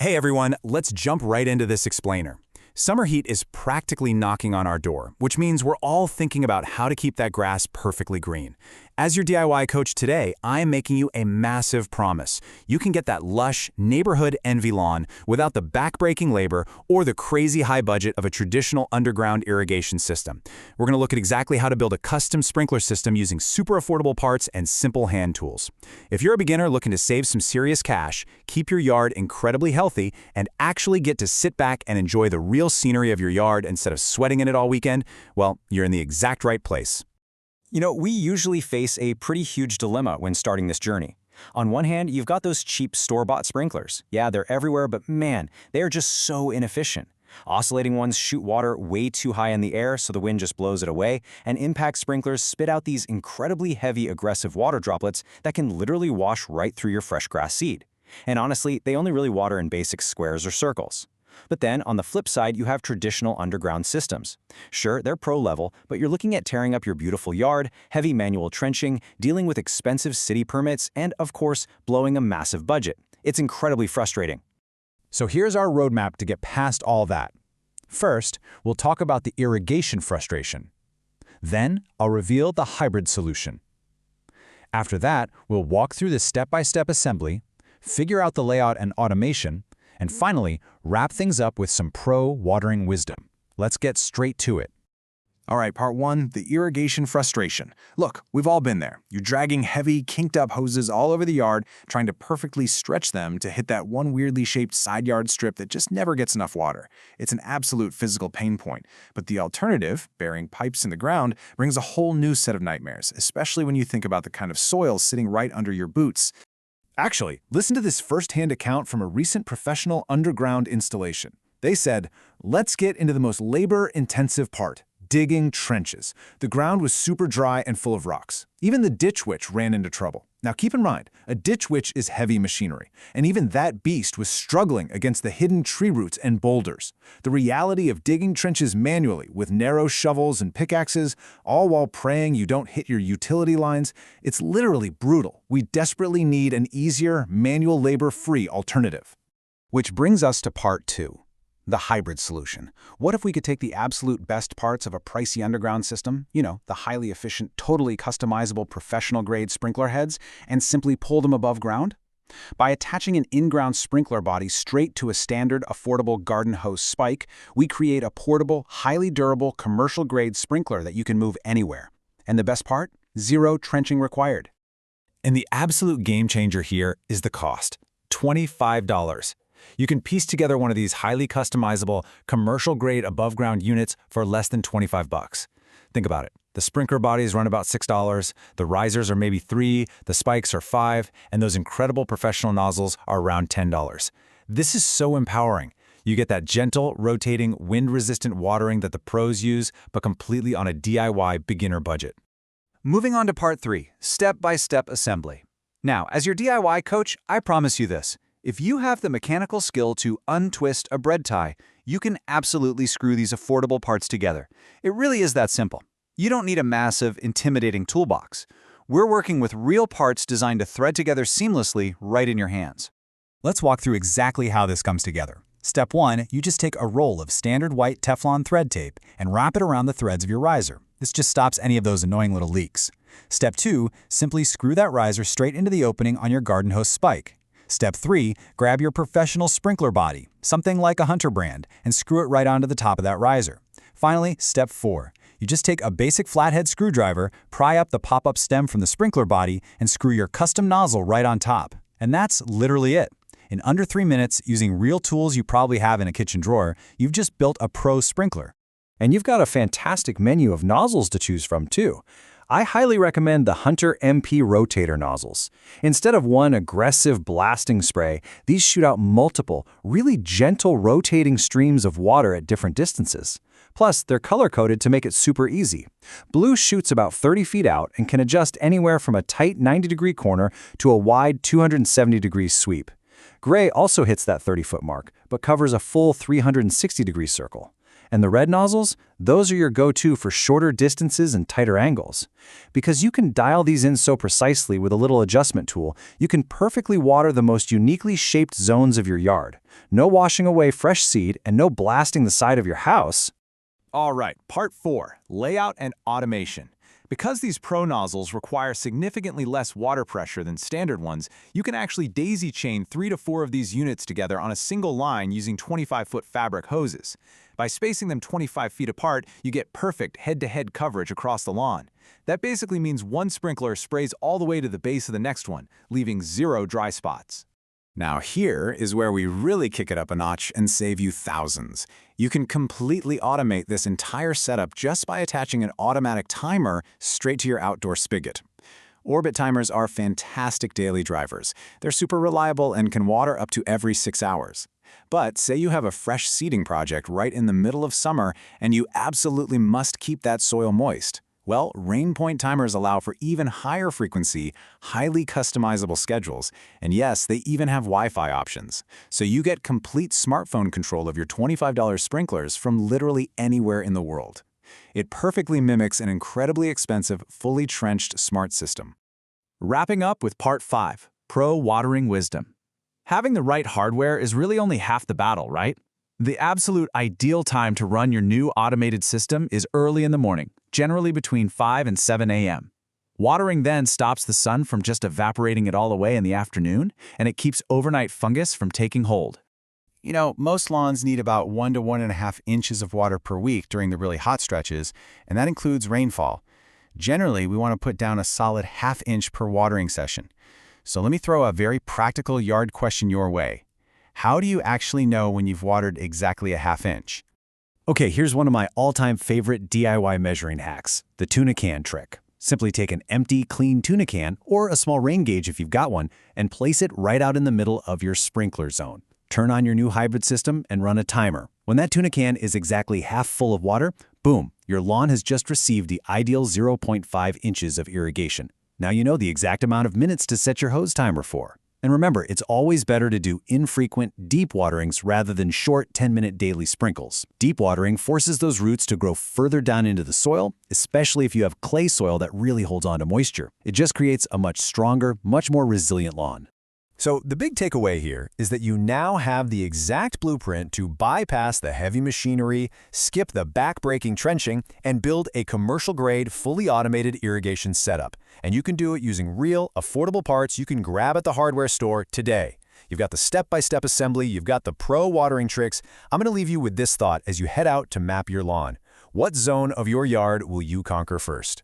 Hey everyone, let's jump right into this explainer. Summer heat is practically knocking on our door, which means we're all thinking about how to keep that grass perfectly green. As your DIY coach today, I am making you a massive promise. You can get that lush, neighborhood envy lawn without the backbreaking labor or the crazy high budget of a traditional underground irrigation system. We're going to look at exactly how to build a custom sprinkler system using super affordable parts and simple hand tools. If you're a beginner looking to save some serious cash, keep your yard incredibly healthy, and actually get to sit back and enjoy the real scenery of your yard instead of sweating in it all weekend, well, you're in the exact right place. You know, we usually face a pretty huge dilemma when starting this journey. On one hand, you've got those cheap store-bought sprinklers. Yeah, they're everywhere, but man, they are just so inefficient. Oscillating ones shoot water way too high in the air so the wind just blows it away, and impact sprinklers spit out these incredibly heavy, aggressive water droplets that can literally wash right through your fresh grass seed. And honestly, they only really water in basic squares or circles. But then, on the flip side, you have traditional underground systems. Sure, they're pro-level, but you're looking at tearing up your beautiful yard, heavy manual trenching, dealing with expensive city permits, and, of course, blowing a massive budget. It's incredibly frustrating. So here's our roadmap to get past all that. First, we'll talk about the irrigation frustration. Then, I'll reveal the hybrid solution. After that, we'll walk through the step-by-step assembly, figure out the layout and automation, and finally, wrap things up with some pro-watering wisdom. Let's get straight to it. All right, part one, the irrigation frustration. Look, we've all been there. You're dragging heavy, kinked-up hoses all over the yard, trying to perfectly stretch them to hit that one weirdly shaped side yard strip that just never gets enough water. It's an absolute physical pain point. But the alternative, burying pipes in the ground, brings a whole new set of nightmares, especially when you think about the kind of soil sitting right under your boots. Actually, listen to this first-hand account from a recent professional underground installation. They said, "Let's get into the most labor-intensive part, digging trenches. The ground was super dry and full of rocks. Even the ditch witch ran into trouble." Now keep in mind, a ditch witch is heavy machinery, and even that beast was struggling against the hidden tree roots and boulders. The reality of digging trenches manually with narrow shovels and pickaxes, all while praying you don't hit your utility lines, it's literally brutal. We desperately need an easier, manual labor-free alternative. Which brings us to part two. The hybrid solution. What if we could take the absolute best parts of a pricey underground system, the highly efficient, totally customizable professional-grade sprinkler heads, and simply pull them above ground? By attaching an in-ground sprinkler body straight to a standard, affordable garden hose spike, we create a portable, highly durable, commercial-grade sprinkler that you can move anywhere. And the best part? Zero trenching required. And the absolute game changer here is the cost. $25. You can piece together one of these highly customizable, commercial-grade above-ground units for less than 25 bucks. Think about it. The sprinkler bodies run about $6, the risers are maybe $3, the spikes are $5, and those incredible professional nozzles are around $10. This is so empowering. You get that gentle, rotating, wind-resistant watering that the pros use, but completely on a DIY beginner budget. Moving on to part three, step-by-step assembly. Now, as your DIY coach, I promise you this. If you have the mechanical skill to untwist a bread tie, you can absolutely screw these affordable parts together. It really is that simple. You don't need a massive, intimidating toolbox. We're working with real parts designed to thread together seamlessly right in your hands. Let's walk through exactly how this comes together. Step one, you just take a roll of standard white Teflon thread tape and wrap it around the threads of your riser. This just stops any of those annoying little leaks. Step two, simply screw that riser straight into the opening on your garden hose spike. Step 3, grab your professional sprinkler body, something like a Hunter brand, and screw it right onto the top of that riser. Finally, step 4, you just take a basic flathead screwdriver, pry up the pop-up stem from the sprinkler body, and screw your custom nozzle right on top. And that's literally it. In under 3 minutes, using real tools you probably have in a kitchen drawer, you've just built a pro sprinkler. And you've got a fantastic menu of nozzles to choose from, too. I highly recommend the Hunter MP rotator nozzles. Instead of one aggressive blasting spray, these shoot out multiple, really gentle rotating streams of water at different distances. Plus, they're color-coded to make it super easy. Blue shoots about 30 feet out and can adjust anywhere from a tight 90-degree corner to a wide 270-degree sweep. Gray also hits that 30-foot mark, but covers a full 360-degree circle. And the red nozzles, those are your go-to for shorter distances and tighter angles. Because you can dial these in so precisely with a little adjustment tool, you can perfectly water the most uniquely shaped zones of your yard. No washing away fresh seed and no blasting the side of your house. All right, part 4, layout and automation. Because these pro nozzles require significantly less water pressure than standard ones, you can actually daisy chain 3 to 4 of these units together on a single line using 25-foot fabric hoses. By spacing them 25 feet apart, you get perfect head-to-head coverage across the lawn. That basically means one sprinkler sprays all the way to the base of the next one, leaving 0 dry spots. Now here is where we really kick it up a notch and save you thousands. You can completely automate this entire setup just by attaching an automatic timer straight to your outdoor spigot. Orbit timers are fantastic daily drivers. They're super reliable and can water up to every 6 hours. But say you have a fresh seeding project right in the middle of summer and you absolutely must keep that soil moist. Well, rain point timers allow for even higher frequency, highly customizable schedules, and yes, they even have Wi-Fi options. So you get complete smartphone control of your $25 sprinklers from literally anywhere in the world. It perfectly mimics an incredibly expensive, fully trenched smart system. Wrapping up with part 5, Pro Watering Wisdom. Having the right hardware is really only half the battle, right? The absolute ideal time to run your new automated system is early in the morning, generally between 5 and 7 a.m. Watering then stops the sun from just evaporating it all away in the afternoon, and it keeps overnight fungus from taking hold. You know, most lawns need about 1 to 1.5 inches of water per week during the really hot stretches, and that includes rainfall. Generally, we want to put down a solid ½ inch per watering session. So let me throw a very practical yard question your way. How do you actually know when you've watered exactly a ½ inch? Okay, here's one of my all-time favorite DIY measuring hacks, the tuna can trick. Simply take an empty, clean tuna can, or a small rain gauge if you've got one, and place it right out in the middle of your sprinkler zone. Turn on your new hybrid system and run a timer. When that tuna can is exactly half full of water, boom, your lawn has just received the ideal 0.5 inches of irrigation. Now you know the exact amount of minutes to set your hose timer for. And remember, it's always better to do infrequent, deep waterings rather than short 10-minute daily sprinkles. Deep watering forces those roots to grow further down into the soil, especially if you have clay soil that really holds on to moisture. It just creates a much stronger, much more resilient lawn. So the big takeaway here is that you now have the exact blueprint to bypass the heavy machinery, skip the back-breaking trenching, and build a commercial-grade, fully automated irrigation setup. And you can do it using real, affordable parts you can grab at the hardware store today. You've got the step-by-step assembly, you've got the pro watering tricks. I'm going to leave you with this thought as you head out to map your lawn. What zone of your yard will you conquer first?